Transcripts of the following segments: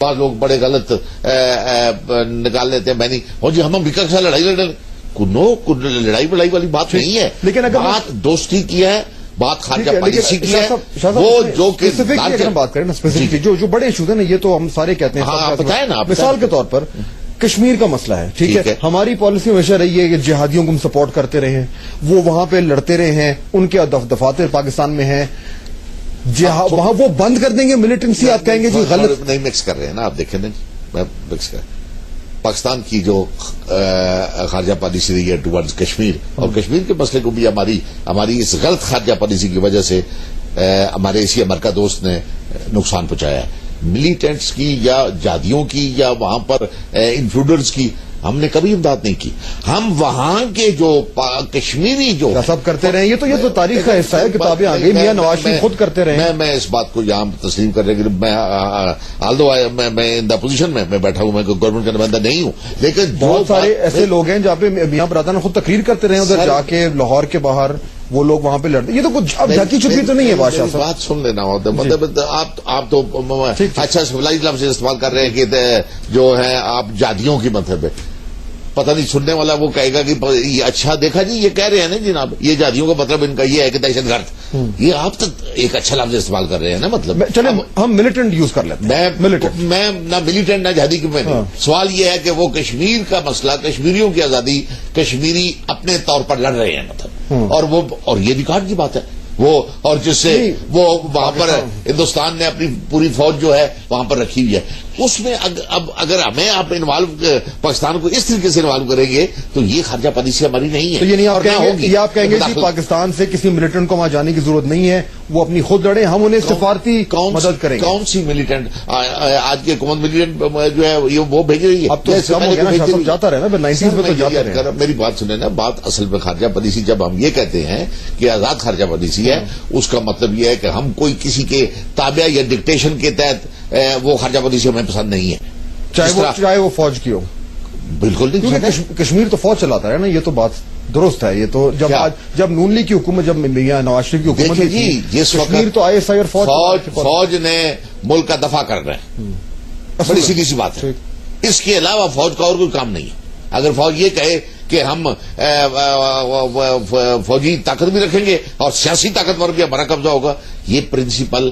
بعض لوگ بڑے غلط نکال لیتے ہیں. میں نہیں اور جی ہم امریکہ کے ساتھ لڑائی لڑ لڑائی بڑائی والی بات نہیں ہے. لیکن اگر بات دوستی کی ہے, بات خارجہ پالیسی کی ہے, وہ جو کہ بات کریں نا اسپیسیفکلی جو بڑے ایشوز ہیں نا, یہ تو ہم سارے کہتے ہیں. بتائیں نا, مثال کے طور پر کشمیر کا مسئلہ ہے, ٹھیک ہے, ہماری پالیسی ہمیشہ رہی ہے کہ جہادیوں کو ہم سپورٹ کرتے رہے ہیں, وہ وہاں پہ لڑتے رہے ہیں, ان کے دفاتر پاکستان میں ہیں, وہاں وہ بند کر دیں گے ملیٹنسی, آپ کہیں گے جی غلط نہیں مکس کر رہے ہیں نا, آپ دیکھیں نا میں مکس کر پاکستان کی جو خارجہ پالیسی رہی ہے ٹوورڈز کشمیر, اور کشمیر کے مسئلے کو بھی ہماری اس غلط خارجہ پالیسی کی وجہ سے ہمارے اسی امریکہ دوست نے نقصان پہنچایا ہے. ملیٹنٹس کی یا جہادیوں کی یا وہاں پر انٹروڈرز کی ہم نے کبھی امداد نہیں کی. ہم وہاں کے جو کشمیری جو سب کرتے رہے, یہ تو تاریخ کا حصہ ہے, کتابیں آ گئی, میاں نواز شریف خود کرتے رہے. میں اس بات کو یہاں تسلیم کر رہے کہ میں آلدو میں ان دا پوزیشن میں بیٹھا ہوں, میں گورنمنٹ کا نمائندہ نہیں ہوں, لیکن بہت سارے ایسے لوگ ہیں جہاں پہ میاں برادران خود تقریر کرتے رہے ادھر جا کے لاہور کے باہر, وہ لوگ وہاں پہ لڑتے. یہ تو کچھ اب جھکی چھپی تو نہیں ہے بادشاہ صاحب, بات سن لینا ہوتا ہے. مطلب آپ تو اچھا سولائی لفظ استعمال کر رہے ہیں کہ جو ہے آپ جہادیوں کی مطلب ہے, پتہ نہیں سننے والا وہ کہے گا کہ اچھا دیکھا جی یہ کہہ رہے ہیں نا جناب, یہ جہادیوں کا مطلب ان کا یہ ہے کہ دہشت گرد, یہ آپ تک ایک اچھا لفظ استعمال کر رہے ہیں نا. مطلب چلیں ہم ملیٹنٹ یوز کر لیتے ہیں. میں نہ ملیٹنٹ نہ جہادی کی میں نہیں. سوال یہ ہے کہ وہ کشمیر کا مسئلہ, کشمیریوں کی آزادی, کشمیری اپنے طور پر لڑ رہے ہیں مطلب, اور یہ ریکارڈ کی بات ہے وہ, اور جس سے وہ وہاں پر ہندوستان نے اپنی پوری فوج جو ہے وہاں پر رکھی ہوئی ہے. اس میں اب اگر ہمیں آپ انوالو پاکستان کو اس طریقے سے انوالو کریں گے تو یہ خارجہ پالیسی ہماری نہیں ہے. تو یہ آپ کہیں گے کہ پاکستان سے کسی ملیٹنٹ کو وہاں جانے کی ضرورت نہیں ہے, وہ اپنی خود لڑیں, ہم انہیں سفارتی مدد کریں گے. کون سی ملیٹنٹ آج کی حکومت ملیٹنٹ جو ہے وہ بھیج رہی ہے؟ اب تو جاتا رہے نا 90s میں تو جاتا رہے. میری بات سنیں نا, بات اصل میں خارجہ پالیسی جب ہم یہ کہتے ہیں کہ آزاد خارجہ پالیسی ہے, اس کا مطلب یہ ہے کہ ہم کوئی کسی کے تابع یا ڈکٹیشن کے تحت وہ خارجہ پالیسی ہمیں پسند نہیں ہے, چاہے وہ فوج کی ہو. بالکل نہیں, کشمیر تو فوج چلاتا ہے نا, یہ تو بات درست ہے. یہ تو جب نون لیگ کی حکومت, جب میاں نواز شریف کی حکومت جی جس کشمیر تو ISI اور فوج نے ملک کا دفاع کر رہے ہیں, بڑی سیدھی سی بات ہے. اس کے علاوہ فوج کا اور کوئی کام نہیں ہے. اگر فوج یہ کہے کہ ہم فوجی طاقت بھی رکھیں گے اور سیاسی طاقت پر بھی ہمارا قبضہ ہوگا, یہ پرنسپل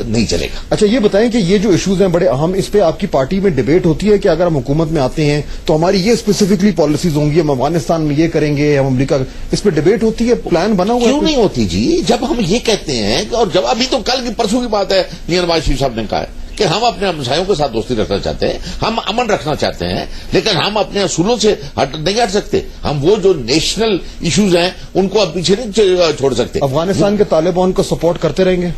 نہیں چلے گا. اچھا یہ بتائیں کہ یہ جو ایشوز ہیں بڑے اہم, اس پہ آپ کی پارٹی میں ڈیبیٹ ہوتی ہے کہ اگر ہم حکومت میں آتے ہیں تو ہماری یہ اسپیسیفکلی پالیسیز ہوں گی, ہم افغانستان میں یہ کریں گے, ہم امریکہ, اس پہ ڈیبیٹ ہوتی ہے, پلان بنا ہوا ہے؟ کیوں نہیں ہوتی جی, جب ہم یہ کہتے ہیں, اور جب ابھی تو کل کی پرسوں کی بات ہے, میاں نواز شریف صاحب نے کہا ہے کہ ہم اپنے ہمسایوں کے ساتھ دوستی رکھنا چاہتے ہیں, ہم امن رکھنا چاہتے ہیں, لیکن ہم اپنے اصولوں سے نہیں ہٹ سکتے. ہم وہ جو نیشنل ایشوز ہیں ان کو اب پیچھے نہیں چھوڑ سکتے. افغانستان کے طالبان کو سپورٹ کرتے رہیں گے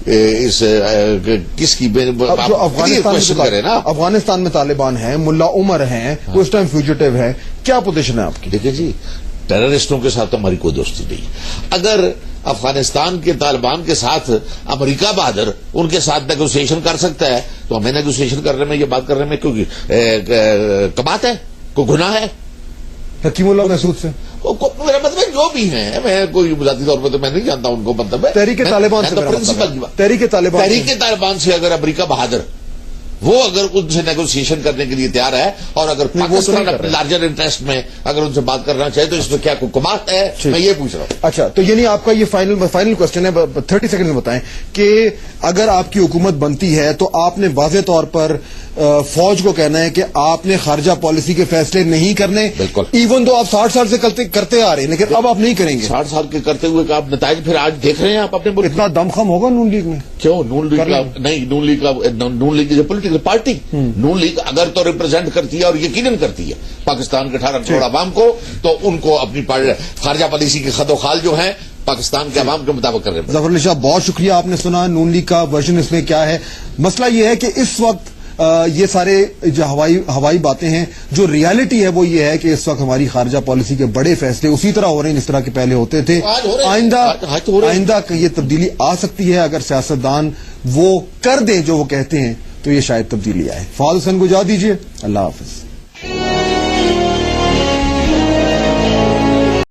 اس کس کی افغانستان میں طالبان ہیں, ملا عمر ہیں, وہ اس ٹائم فیوجیٹو ہیں, کیا پوزیشن ہے آپ کی؟ دیکھیں جی, ٹیررسٹوں کے ساتھ تو ہماری کوئی دوستی نہیں. اگر افغانستان کے طالبان کے ساتھ امریکہ بہادر ان کے ساتھ نیگوسیشن کر سکتا ہے تو ہمیں نیگوسیشن کرنے میں, یہ بات کرنے میں کوئی کبات ہے, کوئی گناہ ہے؟ حکیم اللہ محسود سے میرا مطلب جو بھی ہیں, میں کوئی ذاتی طور پر تو میں نہیں جانتا ان کو, مطلب ہے تحریک طالبان سے, تحریک طالبان سے اگر امریکہ بہادر وہ اگر ان سے نیگوسیشن کرنے کے لیے تیار ہے, اور اگر پاکستان اپنے لارجر انٹرسٹ میں اگر ان سے بات کرنا چاہے تو اس میں کیا کوئی کمات ہے, میں یہ پوچھ رہا ہوں. اچھا تو یعنی آپ کا یہ فائنل کوسچن ہے, 30 سیکنڈ میں بتائیں کہ اگر آپ کی حکومت بنتی ہے تو آپ نے واضح طور پر فوج کو کہنا ہے کہ آپ نے خارجہ پالیسی کے فیصلے نہیں کرنے, بالکل, ایون تو آپ 60 سال سے کرتے آ رہے ہیں, لیکن اب آپ نہیں کریں گے. 60 سال کے کرتے ہوئے کہ آپ نتائج پھر آج دیکھ رہے ہیں آپ اپنے ملک. اتنا دم خم ہوگا نون لیگ میں؟ کیوں نون لیگ جو پولیٹیکل پارٹی, نون لیگ اگر تو ریپرزینٹ کرتی ہے اور یقیناً کرتی ہے پاکستان کے 18 کروڑ عوام کو, تو ان کو اپنی خارجہ پالیسی کی خد و خال جو ہے پاکستان کے عوام کے مطابق کر رہے ہیں. ظفر علی شاہ بہت شکریہ, آپ نے سنا نون لیگ کا ورژن اس میں کیا ہے. مسئلہ یہ ہے کہ اس وقت یہ سارے جو ہوائی باتیں ہیں, جو ریالٹی ہے وہ یہ ہے کہ اس وقت ہماری خارجہ پالیسی کے بڑے فیصلے اسی طرح ہو رہے ہیں جس طرح کے پہلے ہوتے تھے. آئندہ یہ تبدیلی آ سکتی ہے اگر سیاستدان وہ کر دیں جو وہ کہتے ہیں, تو یہ شاید تبدیلی آئے. فعال حسین کو اجازت دیجیے, اللہ حافظ.